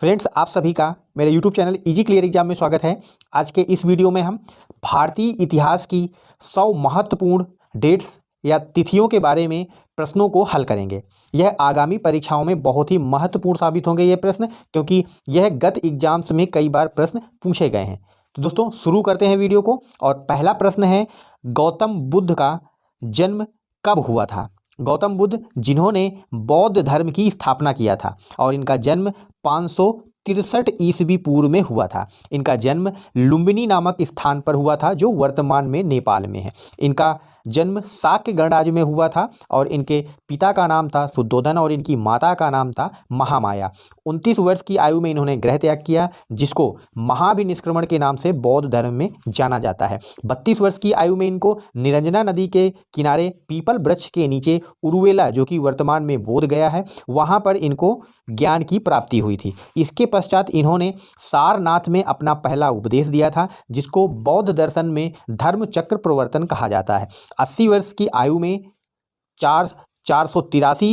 Friends, आप सभी का मेरे YouTube channel easy clear exam में स्वागत है। आज के इस वीडियो में हम भारतीय इतिहास की 100 महत्वपूर्ण डेट्स या तिथियों के बारे में प्रश्नों को हल करेंगे। यह आगामी परीक्षाओं में बहुत ही महत्वपूर्ण साबित होंगे ये प्रश्न, क्योंकि यह गत एग्जाम्स में कई बार प्रश्न पूछे गए हैं। तो दोस्तों शुरू करते हैं वीडियो को। और पहला प्रश्न है, गौतम बुद्ध का जन्म कब हुआ था? गौतम बुद्ध जिन्होंने बौद्ध धर्म की स्थापना किया था और इनका जन्म 563 ईस्वी पूर्व में हुआ था। इनका जन्म लुम्बिनी नामक स्थान पर हुआ था जो वर्तमान में नेपाल में है। इनका जन्म शाक्य गणराज्य में हुआ था और इनके पिता का नाम था शुद्धोधन और इनकी माता का नाम था महामाया। 29 वर्ष की आयु में इन्होंने गृह त्याग किया, जिसको महाभिनिष्क्रमण के नाम से बौद्ध धर्म में जाना जाता है। 32 वर्ष की आयु में इनको निरंजना नदी के किनारे पीपल वृक्ष के नीचे उरुवेला, जो कि वर्तमान में बोध गया है, वहाँ पर इनको ज्ञान की प्राप्ति हुई थी। इसके पश्चात इन्होंने सारनाथ में अपना पहला उपदेश दिया था, जिसको बौद्ध दर्शन में धर्म चक्र प्रवर्तन कहा जाता है। 80 वर्ष की आयु में 483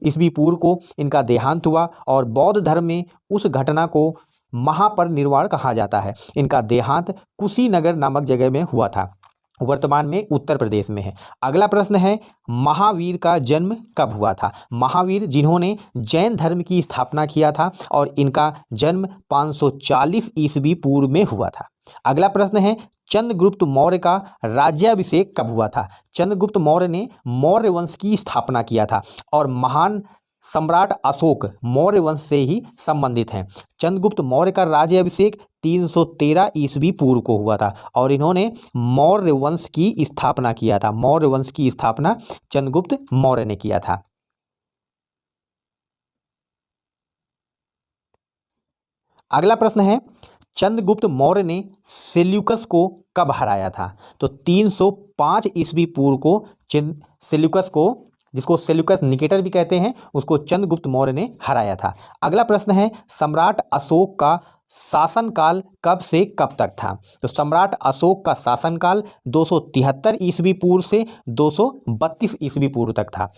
ईस्वी पूर्व को इनका देहांत हुआ और बौद्ध धर्म में उस घटना को महापरिनिर्वाण कहा जाता है। इनका देहांत कुशीनगर नामक जगह में हुआ था, वर्तमान में उत्तर प्रदेश में है। अगला प्रश्न है, महावीर का जन्म कब हुआ था? महावीर जिन्होंने जैन धर्म की स्थापना किया था और इनका जन्म 540 ईस्वी पूर्व में हुआ था। अगला प्रश्न है, चंद्रगुप्त मौर्य का राज्याभिषेक कब हुआ था? चंद्रगुप्त मौर्य ने मौर्य वंश की स्थापना किया था और महान सम्राट अशोक मौर्य वंश से ही संबंधित हैं। चंद्रगुप्त मौर्य का राज्याभिषेक 313 ईस्वी पूर्व को हुआ था और इन्होंने मौर्य वंश की स्थापना किया था। मौर्य वंश की स्थापना चंद्रगुप्त मौर्य ने किया था। अगला प्रश्न है, चंद्रगुप्त मौर्य ने सेल्यूकस को कब हराया था? तो 305 ईस्वी पूर्व को सेल्यूकस को, जिसको सेल्यूकस निकेटर भी कहते हैं, उसको चंद्रगुप्त मौर्य ने हराया था। अगला प्रश्न है, सम्राट अशोक का शासनकाल कब से कब तक था? तो सम्राट अशोक का शासनकाल 273 ईस्वी पूर्व से 232 ईस्वी पूर्व तक था।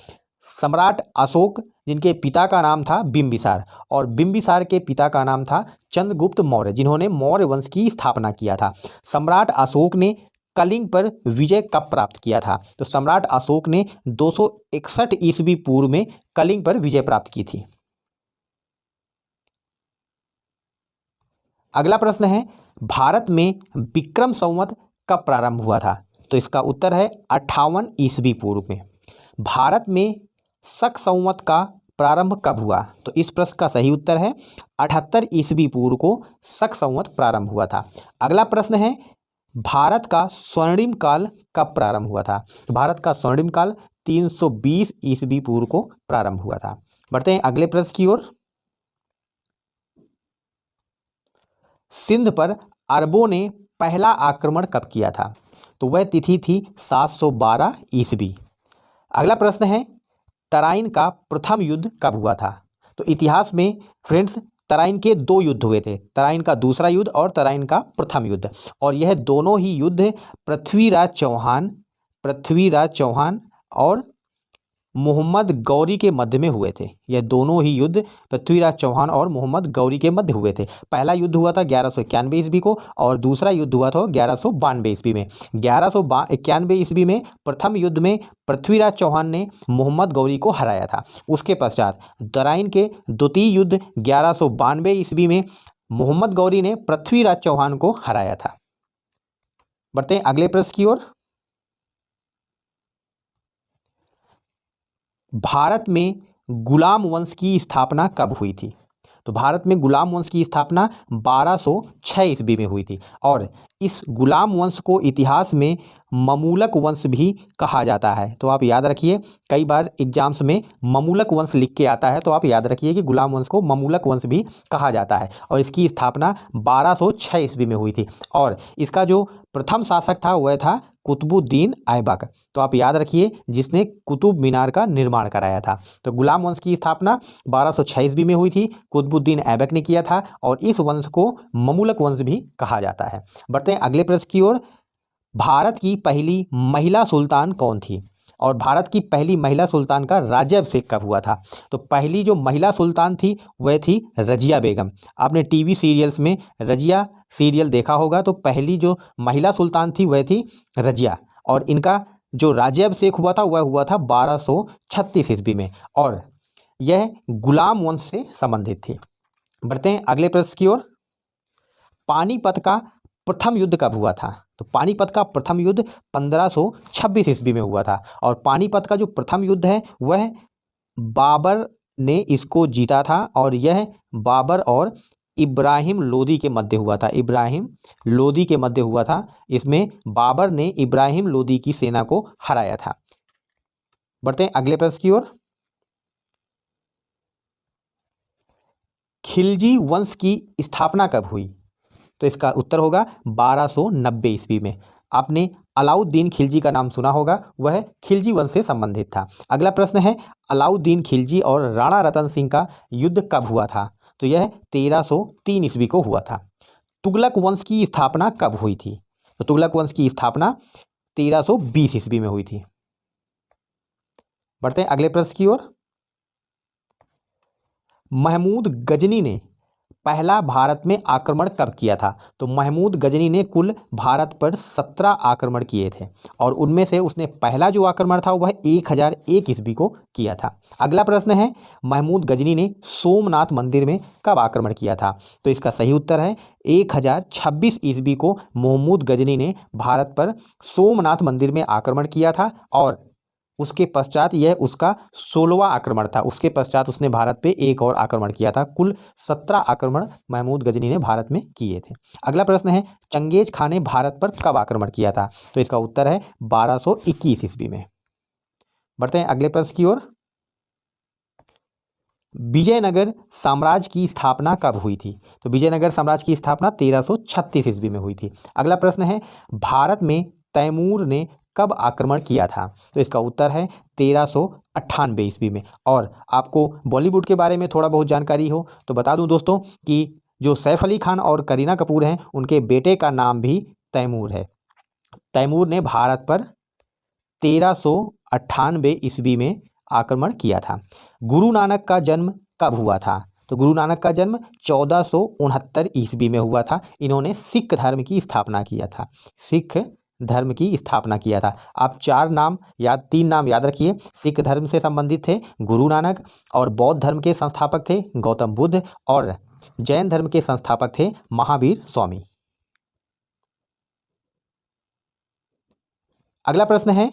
सम्राट अशोक जिनके पिता का नाम था बिंबिसार और बिंबिसार के पिता का नाम था चंद्रगुप्त मौर्य, जिन्होंने मौर्य वंश की स्थापना किया था। सम्राट अशोक ने कलिंग पर विजय कब प्राप्त किया था? तो सम्राट अशोक ने 261 ईस्वी पूर्व में कलिंग पर विजय प्राप्त की थी। अगला प्रश्न है, भारत में विक्रम संवत कब प्रारंभ हुआ था? तो इसका उत्तर है 58 ईस्वी पूर्व में। भारत में शक संवत का प्रारंभ कब हुआ? तो इस प्रश्न का सही उत्तर है 78 ईस्वी पूर्व को शक संवत प्रारंभ हुआ था। अगला प्रश्न है, भारत का स्वर्णिम काल कब प्रारंभ हुआ था? तो भारत का स्वर्णिम काल 320 ईस्वी पूर्व को प्रारंभ हुआ था। बढ़ते हैं अगले प्रश्न की ओर। सिंध पर अरबों ने पहला आक्रमण कब किया था? तो वह तिथि थी 712 ईस्वी। अगला प्रश्न है, तराइन का प्रथम युद्ध कब हुआ था? तो इतिहास में फ्रेंड्स तराइन के 2 युद्ध हुए थे, तराइन का दूसरा युद्ध और तराइन का प्रथम युद्ध, और यह दोनों ही युद्ध पृथ्वीराज चौहान और मोहम्मद गौरी के मध्य में हुए थे। यह दोनों ही युद्ध पृथ्वीराज चौहान और मोहम्मद गौरी के मध्य हुए थे। पहला युद्ध हुआ था 1191 ईस्वी को और दूसरा युद्ध हुआ था 1192 ईस्वी में। 1191 ईस्वी में प्रथम युद्ध में पृथ्वीराज चौहान ने मोहम्मद गौरी को हराया था। उसके पश्चात तराइन के द्वितीय युद्ध 1192 ईस्वी में मोहम्मद गौरी ने पृथ्वीराज चौहान को हराया था। बढ़ते हैं अगले प्रश्न की ओर। भारत में गुलाम वंश की स्थापना कब हुई थी? तो भारत में गुलाम वंश की स्थापना 1206 ईस्वी में हुई थी और इस गुलाम वंश को इतिहास में ममूलक वंश भी कहा जाता है। तो आप याद रखिए, कई बार एग्जाम्स में ममूलक वंश लिख के आता है, तो आप याद रखिए कि गुलाम वंश को ममूलक वंश भी कहा जाता है और इसकी स्थापना 1206 ईस्वी में हुई थी और इसका जो प्रथम शासक था वह था कुतुबुद्दीन ऐबक। तो आप याद रखिए, जिसने कुतुब मीनार का निर्माण कराया था। तो गुलाम वंश की स्थापना 1206 ईस्वी में हुई थी, कुतुबुद्दीन ऐबक ने किया था और इस वंश को ममूलक वंश भी कहा जाता है। बढ़ते हैं अगले प्रश्न की ओर। भारत की पहली महिला सुल्तान कौन थी? और भारत की पहली महिला सुल्तान का राज्याभिषेक कब हुआ था? तो पहली जो महिला सुल्तान थी वह थी रजिया बेगम। आपने टीवी सीरियल्स में रजिया सीरियल देखा होगा, तो पहली जो महिला सुल्तान थी वह थी रजिया, और इनका जो राज्याभिषेक हुआ था वह हुआ था 1236 ईस्वी में, और यह गुलाम वंश से संबंधित थी। बढ़ते हैं अगले प्रश्न की ओर। पानीपत का प्रथम युद्ध कब हुआ था? तो पानीपत का प्रथम युद्ध 1526 ईस्वी में हुआ था, और पानीपत का जो प्रथम युद्ध है वह बाबर ने इसको जीता था, और यह बाबर और इब्राहिम लोदी के मध्य हुआ था। इब्राहिम लोदी के मध्य हुआ था। इसमें बाबर ने इब्राहिम लोदी की सेना को हराया था। बढ़ते हैं अगले प्रश्न की ओर। खिलजी वंश की स्थापना कब हुई? तो इसका उत्तर होगा 1290 ईस्वी में। आपने अलाउद्दीन खिलजी का नाम सुना होगा, वह खिलजी वंश से संबंधित था। अगला प्रश्न है, अलाउद्दीन खिलजी और राणा रतन सिंह का युद्ध कब हुआ था? तो यह 1303 ईस्वी को हुआ था। तुगलक वंश की स्थापना कब हुई थी? तो तुगलक वंश की स्थापना 1320 ईस्वी में हुई थी। बढ़ते हैं अगले प्रश्न की ओर। महमूद गजनी ने पहला भारत में आक्रमण कब किया था? तो महमूद गजनी ने कुल भारत पर 17 आक्रमण किए थे, और उनमें से उसने पहला जो आक्रमण था वह 1001 ईस्वी को किया था। अगला प्रश्न है, महमूद गजनी ने सोमनाथ मंदिर में कब आक्रमण किया था? तो इसका सही उत्तर है 1026 ईस्वी को महमूद गजनी ने भारत पर सोमनाथ मंदिर में आक्रमण किया था, और उसके पश्चात यह उसका 16वां आक्रमण था। उसके पश्चात उसने भारत पे एक और आक्रमण किया था। कुल 17 आक्रमण महमूद गजनी ने भारत में किए थे। अगला प्रश्न है, चंगेज खान ने भारत पर कब आक्रमण किया था? तो इसका उत्तर है 1221 ईस्वी में। बढ़ते हैं अगले प्रश्न की ओर। विजयनगर साम्राज्य की स्थापना कब हुई थी? तो विजयनगर साम्राज्य की स्थापना 1336 ईस्वी में हुई थी। अगला प्रश्न है, भारत में तैमूर ने कब आक्रमण किया था? तो इसका उत्तर है 1398 ईस्वी में। और आपको बॉलीवुड के बारे में थोड़ा बहुत जानकारी हो तो बता दूं दोस्तों कि जो सैफ अली खान और करीना कपूर हैं उनके बेटे का नाम भी तैमूर है। तैमूर ने भारत पर 1398 ईस्वी में आक्रमण किया था। गुरु नानक का जन्म कब हुआ था? तो गुरु नानक का जन्म 1469 ईस्वी में हुआ था। इन्होंने सिख धर्म की स्थापना किया था। सिख धर्म की स्थापना किया था। आप तीन नाम याद रखिए। सिख धर्म से संबंधित थे गुरु नानक, और बौद्ध धर्म के संस्थापक थे गौतम बुद्ध, और जैन धर्म के संस्थापक थे महावीर स्वामी। अगला प्रश्न है,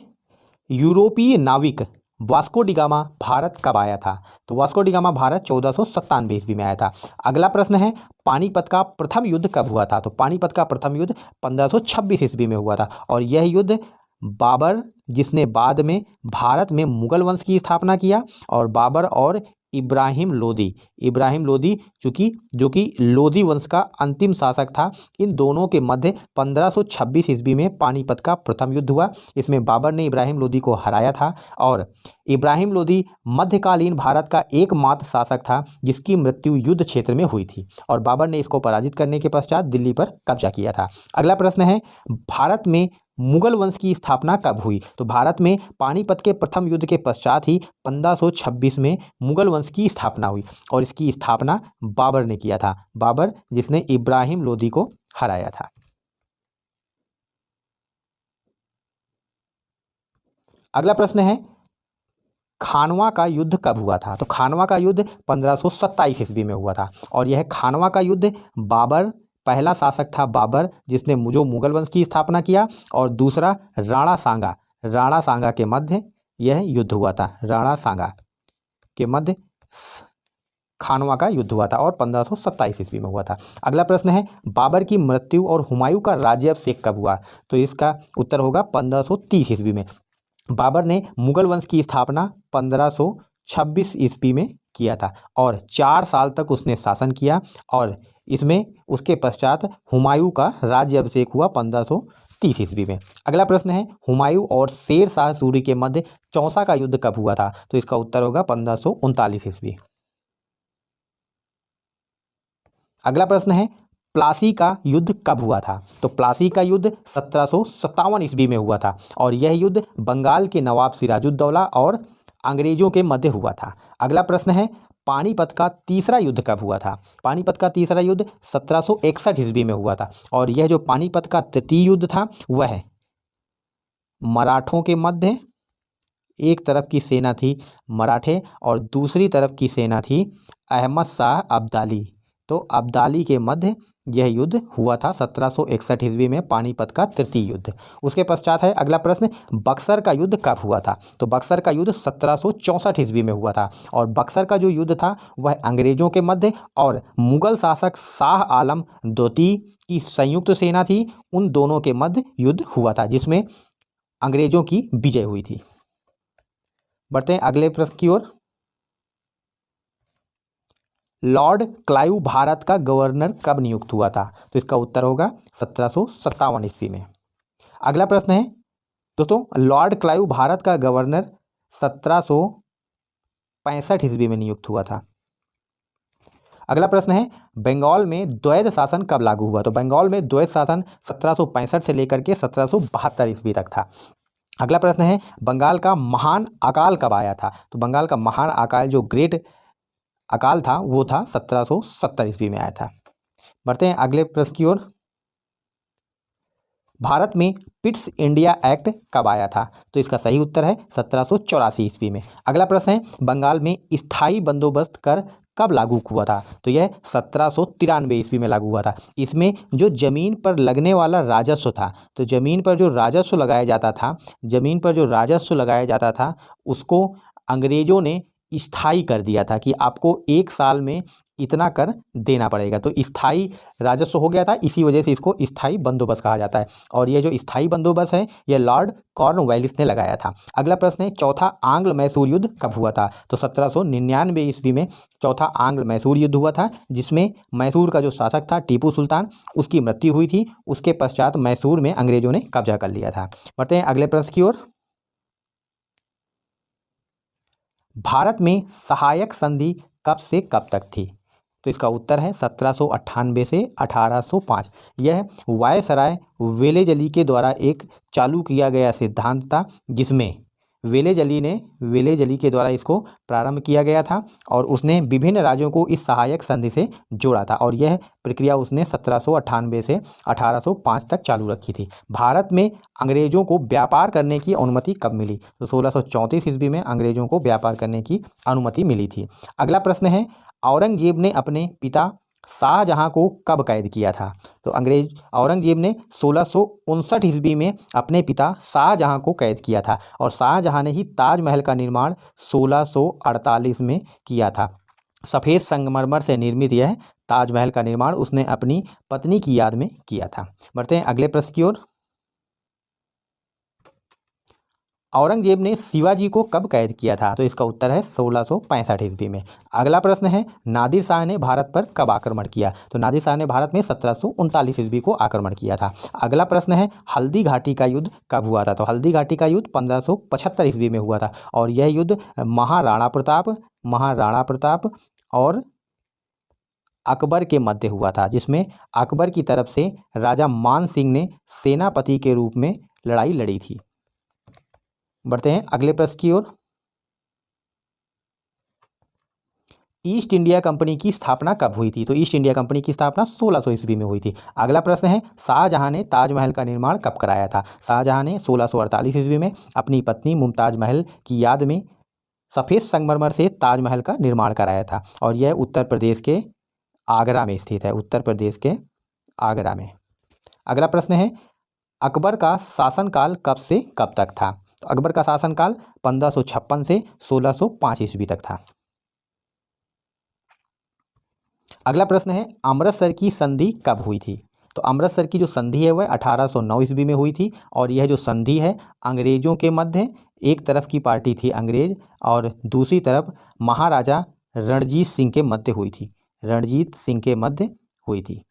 यूरोपीय नाविक वास्को डी गामा भारत कब आया था? तो वास्को डी गामा भारत 1497 ईस्वी में आया था। अगला प्रश्न है, पानीपत का प्रथम युद्ध कब हुआ था? तो पानीपत का प्रथम युद्ध 1526 ईस्वी में हुआ था, और यह युद्ध बाबर, जिसने बाद में भारत में मुगल वंश की स्थापना किया, और बाबर और इब्राहिम लोदी जो कि लोदी वंश का अंतिम शासक था, इन दोनों के मध्य 1526 ईस्वी में पानीपत का प्रथम युद्ध हुआ। इसमें बाबर ने इब्राहिम लोदी को हराया था, और इब्राहिम लोदी मध्यकालीन भारत का एकमात्र शासक था जिसकी मृत्यु युद्ध क्षेत्र में हुई थी, और बाबर ने इसको पराजित करने के पश्चात दिल्ली पर कब्जा किया था। अगला प्रश्न है, भारत में मुगल वंश की स्थापना कब हुई? तो भारत में पानीपत के प्रथम युद्ध के पश्चात ही 1526 में मुगल वंश की स्थापना हुई, और इसकी स्थापना बाबर ने किया था। बाबर जिसने इब्राहिम लोदी को हराया था। अगला प्रश्न है, खानवा का युद्ध कब हुआ था? तो खानवा का युद्ध 1527 ईस्वी में हुआ था, और यह खानवा का युद्ध पहला शासक था बाबर, जिसने जो मुगल वंश की स्थापना किया, और दूसरा राणा सांगा के मध्य यह युद्ध हुआ था। राणा सांगा के मध्य खानवा का युद्ध हुआ था, और 1527 ईस्वी में हुआ था। अगला प्रश्न है, बाबर की मृत्यु और हुमायूं का राज्याभिषेक कब हुआ? तो इसका उत्तर होगा 1530 ईस्वी में। बाबर ने मुगल वंश की स्थापना 1526 ईस्वी में किया था, और 4 साल तक उसने शासन किया, और इसमें उसके पश्चात हुमायूं का राज्याभिषेक हुआ 1530 ईस्वी में। अगला प्रश्न है, हुमायूं और शेर शाह सूरी के मध्य चौसा का युद्ध कब हुआ था? तो इसका उत्तर होगा 1539 ईस्वी। अगला प्रश्न है, प्लासी का युद्ध कब हुआ था? तो प्लासी का युद्ध 1757 ईस्वी में हुआ था और यह युद्ध बंगाल के नवाब सिराजुद्दौला और अंग्रेजों के मध्य हुआ था। अगला प्रश्न है, पानीपत का तीसरा युद्ध कब हुआ था? पानीपत का तीसरा युद्ध 1761 ईस्वी में हुआ था और यह जो पानीपत का तृतीय युद्ध था वह मराठों के मध्य, एक तरफ की सेना थी मराठे और दूसरी तरफ की सेना थी अहमद शाह अब्दाली। तो अब्दाली के मध्य यह युद्ध हुआ था 1761 ईस्वी में, पानीपत का तृतीय युद्ध। उसके पश्चात है अगला प्रश्न, बक्सर का युद्ध कब हुआ था? तो बक्सर का युद्ध 1764 ईस्वी में हुआ था और बक्सर का जो युद्ध था वह अंग्रेजों के मध्य और मुगल शासक शाह आलम द्वितीय की संयुक्त सेना थी, उन दोनों के मध्य युद्ध हुआ था जिसमें अंग्रेजों की विजय हुई थी। बढ़ते हैं अगले प्रश्न की ओर। लॉर्ड क्लाइव भारत का गवर्नर कब नियुक्त हुआ था? तो इसका उत्तर होगा 1757 ईस्वी में। अगला प्रश्न है दोस्तों, लॉर्ड क्लाइव भारत का गवर्नर 1765 ईस्वी में नियुक्त हुआ था। अगला प्रश्न है, बंगाल में द्वैध शासन कब लागू हुआ? तो बंगाल में द्वैध शासन 1765 से लेकर के 1772 ईस्वी तक था। अगला प्रश्न है, बंगाल का महान अकाल कब आया था? तो बंगाल का महान अकाल जो ग्रेट अकाल था वो था 1770 ईस्वी में आया था। बढ़ते हैं अगले प्रश्न की ओर। भारत में पिट्स इंडिया एक्ट कब आया था? तो इसका सही उत्तर है 1784 ईस्वी में। अगला प्रश्न है, बंगाल में स्थायी बंदोबस्त कर कब लागू हुआ था? तो यह 1793 ईस्वी में लागू हुआ था। इसमें जो जमीन पर लगने वाला राजस्व था, तो जमीन पर जो राजस्व लगाया जाता था उसको अंग्रेजों ने स्थायी कर दिया था कि आपको 1 साल में इतना कर देना पड़ेगा। तो स्थायी राजस्व हो गया था, इसी वजह से इसको स्थायी बंदोबस्त कहा जाता है और ये जो स्थायी बंदोबस्त है यह लॉर्ड कॉर्नवालिस ने लगाया था। अगला प्रश्न है, चौथा आंग्ल मैसूर युद्ध कब हुआ था? तो 1799 ईस्वी में चौथा आंग्ल मैसूर युद्ध हुआ था जिसमें मैसूर का जो शासक था टीपू सुल्तान, उसकी मृत्यु हुई थी। उसके पश्चात मैसूर में अंग्रेजों ने कब्जा कर लिया था। बढ़ते हैं अगले प्रश्न की ओर। भारत में सहायक संधि कब से कब तक थी? तो इसका उत्तर है 1798 से 1805। यह वायसराय वेलेजली के द्वारा एक चालू किया गया सिद्धांत था जिसमें वेलेजली के द्वारा इसको प्रारंभ किया गया था और उसने विभिन्न राज्यों को इस सहायक संधि से जोड़ा था और यह प्रक्रिया उसने 1798 से 1805 तक चालू रखी थी। भारत में अंग्रेजों को व्यापार करने की अनुमति कब मिली? तो 1634 ईस्वी में अंग्रेजों को व्यापार करने की अनुमति मिली थी। अगला प्रश्न है, औरंगजेब ने अपने पिता शाहजहां को कब कैद किया था? तो औरंगजेब ने 1659 ईस्वी में अपने पिता शाहजहां को कैद किया था और शाहजहां ने ही ताजमहल का निर्माण 1648 में किया था। सफ़ेद संगमरमर से निर्मित यह ताजमहल का निर्माण उसने अपनी पत्नी की याद में किया था। बढ़ते हैं अगले प्रश्न की ओर। औरंगजेब ने शिवाजी को कब कैद किया था? तो इसका उत्तर है 1665 ईस्वी में। अगला प्रश्न है, नादिर शाह ने भारत पर कब आक्रमण किया? तो नादिर शाह ने भारत में 1739 ईस्वी को आक्रमण किया था। अगला प्रश्न है, हल्दी घाटी का युद्ध कब हुआ था? तो हल्दी घाटी का युद्ध 1575 ईस्वी में हुआ था और यह युद्ध महाराणा प्रताप और अकबर के मध्य हुआ था जिसमें अकबर की तरफ से राजा मान सिंह ने सेनापति के रूप में लड़ाई लड़ी थी। बढ़ते हैं अगले प्रश्न की ओर। ईस्ट इंडिया कंपनी की स्थापना कब हुई थी? तो ईस्ट इंडिया कंपनी की स्थापना 1600 ईस्वी में हुई थी। अगला प्रश्न है, शाहजहां ने ताजमहल का निर्माण कब कराया था? शाहजहां ने 1648 ईस्वी में अपनी पत्नी मुमताज महल की याद में सफ़ेद संगमरमर से ताजमहल का निर्माण कराया था और यह उत्तर प्रदेश के आगरा में स्थित है, उत्तर प्रदेश के आगरा में। अगला प्रश्न है, अकबर का शासनकाल कब से कब तक था? तो अकबर का शासनकाल 1556 से 1605 ईस्वी तक था। अगला प्रश्न है, अमृतसर की संधि कब हुई थी? तो अमृतसर की जो संधि है वह 1809 ईस्वी में हुई थी और यह जो संधि है अंग्रेजों के मध्य, एक तरफ की पार्टी थी अंग्रेज और दूसरी तरफ महाराजा रणजीत सिंह के मध्य हुई थी।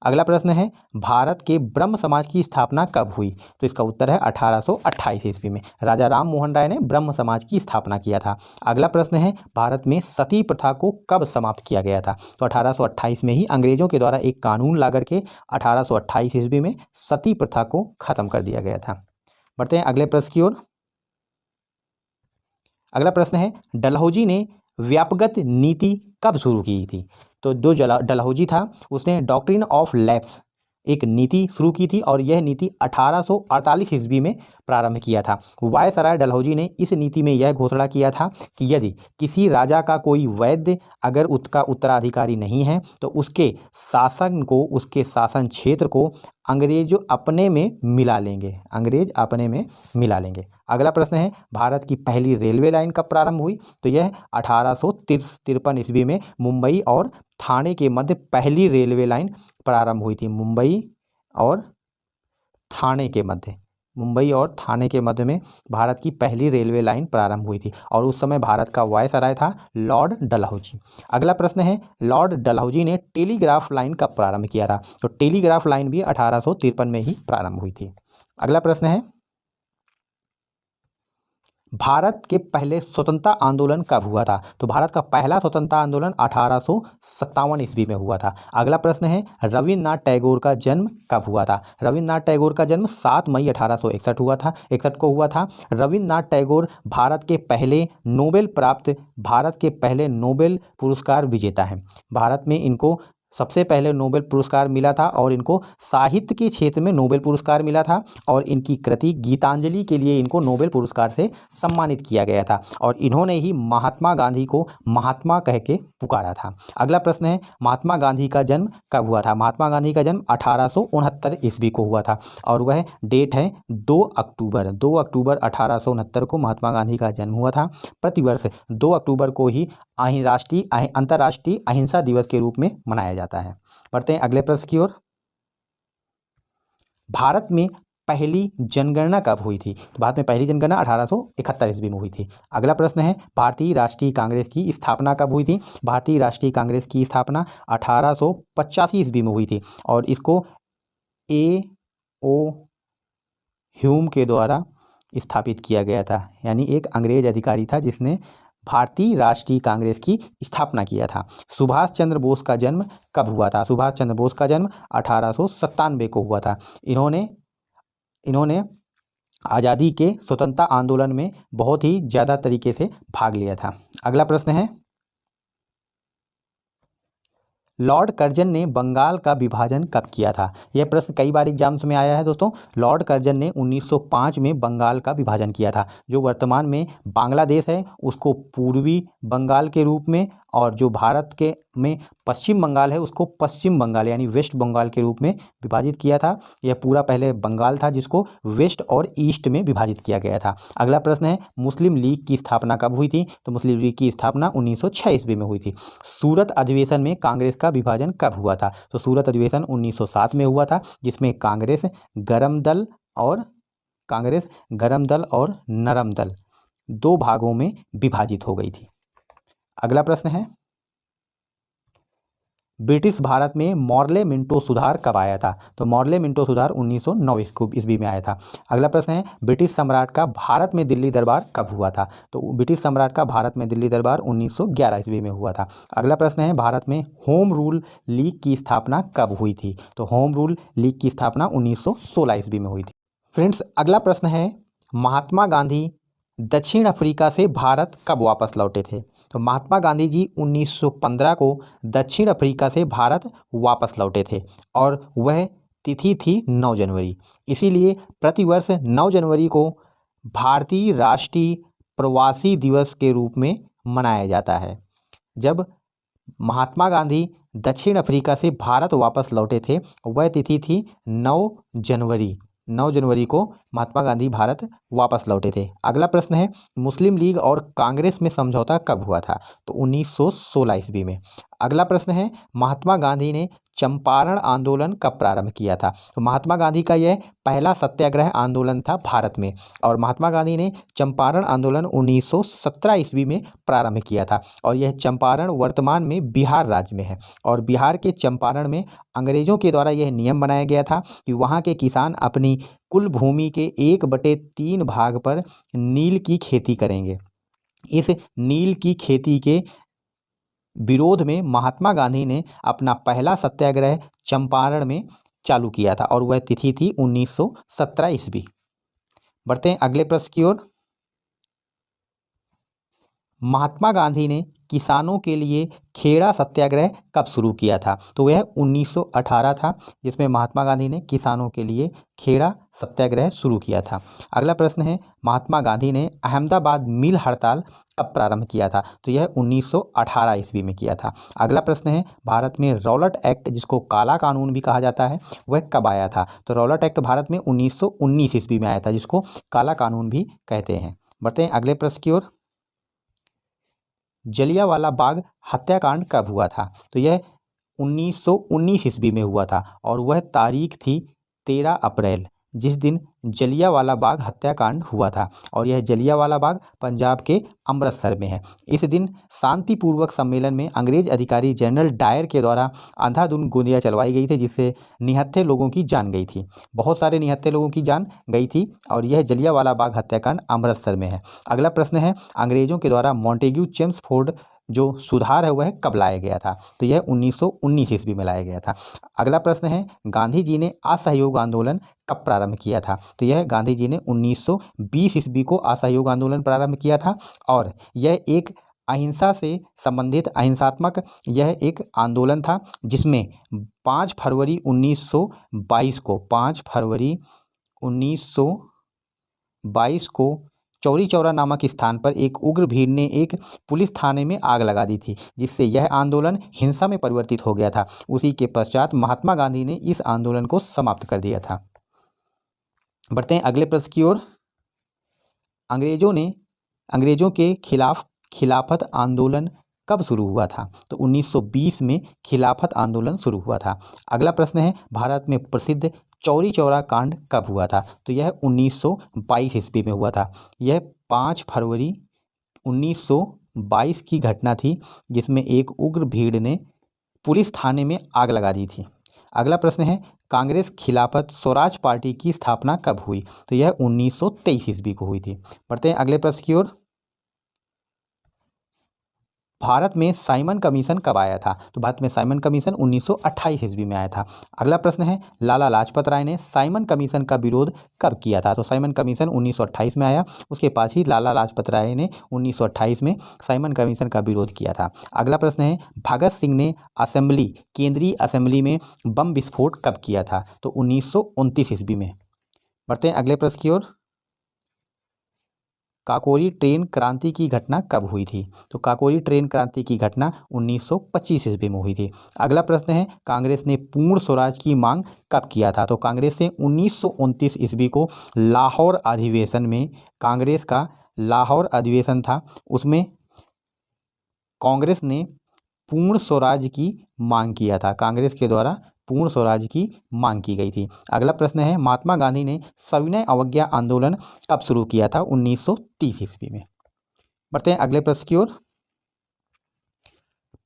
अगला प्रश्न है भारत के ब्रह्म समाज की स्थापना कब हुई? तो इसका उत्तर है 1828 ईस्वी में राजा राम मोहन राय ने ब्रह्म समाज की स्थापना किया था। अगला प्रश्न है भारत में सती प्रथा को कब समाप्त किया गया था? तो 1828 में ही अंग्रेजों के द्वारा एक कानून ला करके 1828 ईस्वी में सती प्रथा को खत्म कर दिया गया था। बढ़ते हैं अगले प्रश्न की ओर। अगला प्रश्न है डलहौजी ने व्यापकगत नीति कब शुरू की थी? तो जो डलहौजी था उसने डॉक्ट्रिन ऑफ लैप्स एक नीति शुरू की थी और यह नीति 1848 ईस्वी में प्रारंभ किया था। वायसराय डलहौजी ने इस नीति में यह घोषणा किया था कि यदि किसी राजा का कोई वैद्य अगर उसका उत्तराधिकारी नहीं है तो उसके शासन को, उसके शासन क्षेत्र को अंग्रेज अपने में मिला लेंगे, अंग्रेज अपने में मिला लेंगे। अगला प्रश्न है भारत की पहली रेलवे लाइन कब प्रारंभ हुई? तो यह 1853 ईस्वी में मुंबई और ठाणे के मध्य पहली रेलवे लाइन प्रारंभ हुई थी। मुंबई और ठाणे के मध्य, मुंबई और ठाणे के मध्य में भारत की पहली रेलवे लाइन प्रारंभ हुई थी और उस समय भारत का वायसराय था लॉर्ड डलहौजी। अगला प्रश्न है लॉर्ड डलहौजी ने टेलीग्राफ लाइन कब प्रारंभ किया था? तो टेलीग्राफ लाइन भी 1853 में ही प्रारंभ हुई थी। अगला प्रश्न है भारत के पहले स्वतंत्रता आंदोलन कब हुआ था? तो भारत का पहला स्वतंत्रता आंदोलन 1857 ईस्वी में हुआ था। अगला प्रश्न है रविन्द्रनाथ टैगोर का जन्म कब हुआ था? रविन्द्रनाथ टैगोर का जन्म 7 मई 1861 हुआ था, 61 को हुआ था। रविन्द्रनाथ टैगोर भारत के पहले नोबेल पुरस्कार विजेता हैं। भारत में इनको सबसे पहले नोबेल पुरस्कार मिला था और इनको साहित्य के क्षेत्र में नोबेल पुरस्कार मिला था और इनकी कृति गीतांजलि के लिए इनको नोबेल पुरस्कार से सम्मानित किया गया था और इन्होंने ही महात्मा गांधी को महात्मा कह के पुकारा था। अगला प्रश्न है महात्मा गांधी का जन्म कब हुआ था? महात्मा गांधी का जन्म 1869 ईस्वी को हुआ था और वह डेट है 2 अक्टूबर 1869 को महात्मा गांधी का जन्म हुआ था। प्रतिवर्ष 2 अक्टूबर को ही अंतर्राष्ट्रीय अहिंसा दिवस के रूप में मनाया जाता है। बढ़ते हैं अगले प्रश्न की ओर। भारत में पहली जनगणना कब हुई थी? तो भारत में पहली जनगणना 1871 ईस्वी में हुई थी। अगला प्रश्न है भारतीय राष्ट्रीय कांग्रेस की स्थापना कब हुई थी? भारतीय राष्ट्रीय कांग्रेस की स्थापना 1885 ईस्वी में हुई थी और इसको A.O. ह्यूम के द्वारा स्थापित किया गया था, यानी एक अंग्रेज अधिकारी था जिसने भारतीय राष्ट्रीय कांग्रेस की स्थापना किया था। सुभाष चंद्र बोस का जन्म कब हुआ था? सुभाष चंद्र बोस का जन्म 1897 को हुआ था। इन्होंने आज़ादी के स्वतंत्रता आंदोलन में बहुत ही ज़्यादा तरीके से भाग लिया था। अगला प्रश्न है लॉर्ड कर्जन ने बंगाल का विभाजन कब किया था? यह प्रश्न कई बार एग्जाम्स में आया है दोस्तों। लॉर्ड कर्जन ने 1905 में बंगाल का विभाजन किया था। जो वर्तमान में बांग्लादेश है उसको पूर्वी बंगाल के रूप में और जो भारत के में पश्चिम बंगाल है उसको पश्चिम बंगाल यानी वेस्ट बंगाल के रूप में विभाजित किया था। यह पूरा पहले बंगाल था जिसको वेस्ट और ईस्ट में विभाजित किया गया था। अगला प्रश्न है मुस्लिम लीग की स्थापना कब हुई थी? तो मुस्लिम लीग की स्थापना 1906 ईस्वी में हुई थी। सूरत अधिवेशन में कांग्रेस का विभाजन कब हुआ था? तो सूरत अधिवेशन 1907 में हुआ था जिसमें कांग्रेस गरम दल और नरम दल 2 भागों में विभाजित हो गई थी। अगला प्रश्न है ब्रिटिश भारत में मॉर्ले मिंटो सुधार कब आया था? तो मॉर्ले मिंटो सुधार 1909 ईस्वी में आया था। अगला प्रश्न है ब्रिटिश सम्राट का भारत में दिल्ली दरबार कब हुआ था? तो ब्रिटिश सम्राट का भारत में दिल्ली दरबार 1911 ईस्वी में हुआ था। अगला प्रश्न है भारत में होम रूल लीग की स्थापना कब हुई थी? तो होम रूल लीग की स्थापना 1916 ईस्वी में हुई थी। फ्रेंड्स अगला प्रश्न है महात्मा गांधी दक्षिण अफ्रीका से भारत कब वापस लौटे थे? तो महात्मा गांधी जी 1915 को दक्षिण अफ्रीका से भारत वापस लौटे थे और वह तिथि थी 9 जनवरी। इसीलिए प्रतिवर्ष 9 जनवरी को भारतीय राष्ट्रीय प्रवासी दिवस के रूप में मनाया जाता है। जब महात्मा गांधी दक्षिण अफ्रीका से भारत वापस लौटे थे वह तिथि थी 9 जनवरी। 9 जनवरी को महात्मा गांधी भारत वापस लौटे थे। अगला प्रश्न है मुस्लिम लीग और कांग्रेस में समझौता कब हुआ था? तो 1916 ईस्वी में। अगला प्रश्न है महात्मा गांधी ने चंपारण आंदोलन कब प्रारंभ किया था? तो महात्मा गांधी का यह पहला सत्याग्रह आंदोलन था भारत में, और महात्मा गांधी ने चंपारण आंदोलन 1917 ईस्वी में प्रारंभ किया था। और यह चंपारण वर्तमान में बिहार राज्य में है, और बिहार के चंपारण में अंग्रेजों के द्वारा यह नियम बनाया गया था कि वहाँ के किसान अपनी कुल भूमि के 1/3 भाग पर नील की खेती करेंगे। इस नील की खेती के विरोध में महात्मा गांधी ने अपना पहला सत्याग्रह चंपारण में चालू किया था, और वह तिथि थी 1917 ईस्वी। बढ़ते हैं अगले प्रश्न की ओर। महात्मा गांधी ने किसानों के लिए खेड़ा सत्याग्रह कब शुरू किया था? तो वह 1918 था, जिसमें महात्मा गांधी ने किसानों के लिए खेड़ा सत्याग्रह शुरू किया था। अगला प्रश्न है, महात्मा गांधी ने अहमदाबाद मिल हड़ताल कब प्रारंभ किया था? तो यह 1918 ईस्वी में किया था। अगला प्रश्न है, भारत में रॉलेट एक्ट, जिसको काला कानून भी कहा जाता है, वह कब आया था? तो रॉलेट एक्ट भारत में 1919 ईस्वी में आया था, जिसको काला कानून भी कहते हैं। बढ़ते हैं अगले प्रश्न की ओर। जलियांवाला बाग हत्याकांड कब हुआ था? तो यह 1919 ईस्वी में हुआ था, और वह तारीख थी 13 अप्रैल, जिस दिन जलियांवाला बाग हत्याकांड हुआ था। और यह जलियांवाला बाग पंजाब के अमृतसर में है। इस दिन शांतिपूर्वक सम्मेलन में अंग्रेज अधिकारी जनरल डायर के द्वारा अंधाधुंध गोलियां चलवाई गई थी, जिससे निहत्थे लोगों की जान गई थी। बहुत सारे निहत्थे लोगों की जान गई थी, और यह जलियांवाला बाग हत्याकांड अमृतसर में है। अगला प्रश्न है, अंग्रेजों के द्वारा मॉन्टेग्यू चेम्सफोर्ड जो सुधार है वह कब लाया गया था? तो यह 1919 ईस्वी में लाया गया था। अगला प्रश्न है, गांधी जी ने असहयोग आंदोलन कब प्रारंभ किया था? तो यह गांधी जी ने 1920 ईस्वी को असहयोग आंदोलन प्रारंभ किया था, और यह एक अहिंसा से संबंधित अहिंसात्मक यह एक आंदोलन था, जिसमें 5 फरवरी 1922 को चौरी चौरा नामक स्थान पर एक उग्र भीड़ ने एक पुलिस थाने में आग लगा दी थी, जिससे यह आंदोलन हिंसा में परिवर्तित हो गया था। उसी के पश्चात महात्मा गांधी ने इस आंदोलन को समाप्त कर दिया था। बढ़ते हैं अगले प्रश्न की ओर। अंग्रेजों के खिलाफ खिलाफत आंदोलन कब शुरू हुआ था? तो 1920 में खिलाफत आंदोलन शुरू हुआ था। अगला प्रश्न है, भारत में प्रसिद्ध चौरी चौरा कांड कब हुआ था? तो यह 1922 ईस्वी में हुआ था। यह 5 फरवरी 1922 की घटना थी, जिसमें एक उग्र भीड़ ने पुलिस थाने में आग लगा दी थी। अगला प्रश्न है, कांग्रेस खिलाफत स्वराज पार्टी की स्थापना कब हुई? तो यह 1923 ईस्वी को हुई थी। बढ़ते हैं अगले प्रश्न की ओर। भारत में साइमन कमीशन कब आया था? तो भारत में साइमन कमीशन 1928 ईस्वी में आया था। अगला प्रश्न है, लाला लाजपत राय ने साइमन कमीशन का विरोध कब किया था? तो साइमन कमीशन 1928 में आया, उसके पास ही लाला लाजपत राय ने 1928 में साइमन कमीशन का विरोध किया था। अगला प्रश्न है, भगत सिंह ने केंद्रीय असेंबली में बम विस्फोट कब किया था? तो 1929 ईस्वी में। बढ़ते हैं अगले प्रश्न की ओर। काकोरी ट्रेन क्रांति की घटना कब हुई थी? तो काकोरी ट्रेन क्रांति की घटना 1925 ईस्वी में हुई थी। अगला प्रश्न है, कांग्रेस ने पूर्ण स्वराज की मांग कब किया था? तो कांग्रेस ने 1929 ईस्वी को लाहौर अधिवेशन में, कांग्रेस का लाहौर अधिवेशन था, उसमें कांग्रेस ने पूर्ण स्वराज की मांग किया था। कांग्रेस के द्वारा पूर्ण स्वराज की मांग की गई थी। अगला प्रश्न है, महात्मा गांधी ने सविनय अवज्ञा आंदोलन कब शुरू किया था? 1930 ईस्वी में। बढ़ते हैं अगले प्रश्न की ओर।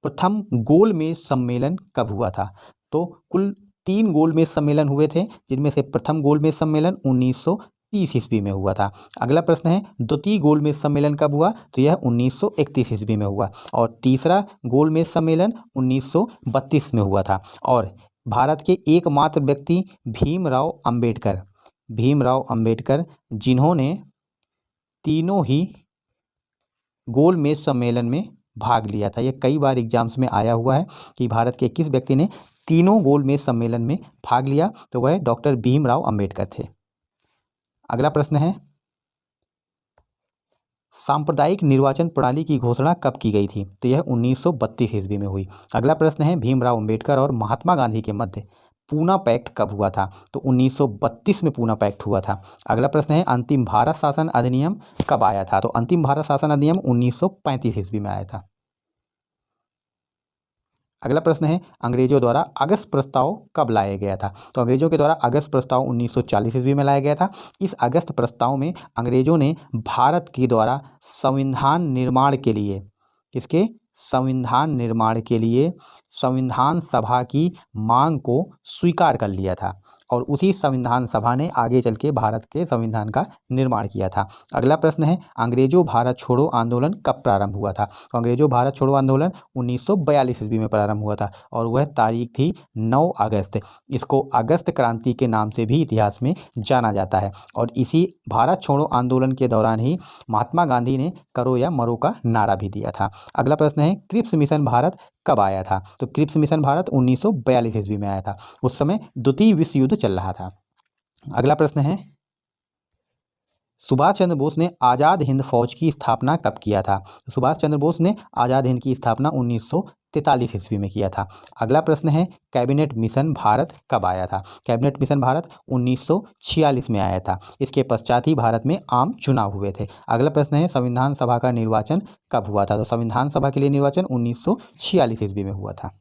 प्रथम गोलमेज सम्मेलन कब हुआ था? तो कुल 3 गोलमेज सम्मेलन हुए थे, जिनमें से प्रथम गोलमेज सम्मेलन 1930 ईस्वी में हुआ था। अगला प्रश्न है, द्वितीय गोलमेज सम्मेलन कब हुआ? तो यह 1931 ईस्वी में हुआ, और तीसरा गोलमेज सम्मेलन 1932 में हुआ था। और भारत के एकमात्र व्यक्ति भीमराव अंबेडकर, जिन्होंने तीनों ही गोलमेज सम्मेलन में भाग लिया था। यह कई बार एग्जाम्स में आया हुआ है कि भारत के किस व्यक्ति ने तीनों गोलमेज सम्मेलन में भाग लिया, तो वह डॉक्टर भीमराव अंबेडकर थे। अगला प्रश्न है, सांप्रदायिक निर्वाचन प्रणाली की घोषणा कब की गई थी? तो यह 1932 ईस्वी में हुई। अगला प्रश्न है, भीमराव अंबेडकर और महात्मा गांधी के मध्य पूना पैक्ट कब हुआ था? तो 1932 में पूना पैक्ट हुआ था। अगला प्रश्न है, अंतिम भारत शासन अधिनियम कब आया था? तो अंतिम भारत शासन अधिनियम 1935 ईस्वी में आया था। अगला प्रश्न है अंग्रेजों द्वारा अगस्त प्रस्ताव कब लाया गया था? तो अंग्रेजों के द्वारा अगस्त प्रस्ताव 1940 ईस्वी में लाया गया था। इस अगस्त प्रस्ताव में अंग्रेजों ने भारत के द्वारा संविधान निर्माण के लिए, किसके संविधान निर्माण के लिए संविधान सभा की मांग को स्वीकार कर लिया था और उसी संविधान सभा ने आगे चल के भारत के संविधान का निर्माण किया था। अगला प्रश्न है अंग्रेजों भारत छोड़ो आंदोलन कब प्रारंभ हुआ था? तो अंग्रेजों भारत छोड़ो आंदोलन 1942 ईस्वी में प्रारंभ हुआ था और वह तारीख थी 9 अगस्त। इसको अगस्त क्रांति के नाम से भी इतिहास में जाना जाता है और इसी भारत छोड़ो आंदोलन के दौरान ही महात्मा गांधी ने करो या मरो का नारा भी दिया था। अगला प्रश्न है क्रिप्स मिशन भारत कब आया था? तो क्रिप्स मिशन भारत 1942 ईस्वी में आया था। उस समय द्वितीय विश्व युद्ध चल रहा था। अगला प्रश्न है सुभाष चंद्र बोस ने आज़ाद हिंद फौज की स्थापना कब किया था? सुभाष चंद्र बोस ने आज़ाद हिंद की स्थापना 1943 ईस्वी में किया था। अगला प्रश्न है कैबिनेट मिशन भारत कब आया था? कैबिनेट मिशन भारत 1946 में आया था। इसके पश्चात ही भारत में आम चुनाव हुए थे। अगला प्रश्न है संविधान सभा का निर्वाचन कब हुआ था? तो संविधान सभा के लिए निर्वाचन 1946 ईस्वी में हुआ था।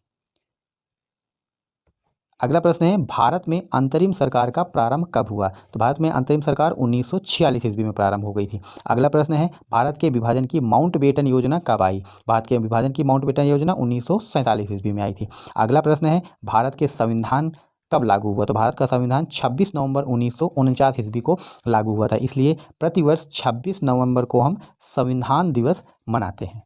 अगला प्रश्न है भारत में अंतरिम सरकार का प्रारंभ कब हुआ? तो भारत में अंतरिम सरकार 1946 ईस्वी में प्रारंभ हो गई थी। अगला प्रश्न है भारत के विभाजन की माउंटबेटन योजना कब आई? भारत के विभाजन की माउंटबेटन योजना 1947 ईस्वी में आई थी। अगला प्रश्न है भारत के संविधान कब लागू हुआ? तो भारत का संविधान 26 नवंबर 1949 ईस्वी को लागू हुआ था। इसलिए प्रतिवर्ष 26 नवंबर को हम संविधान दिवस मनाते हैं।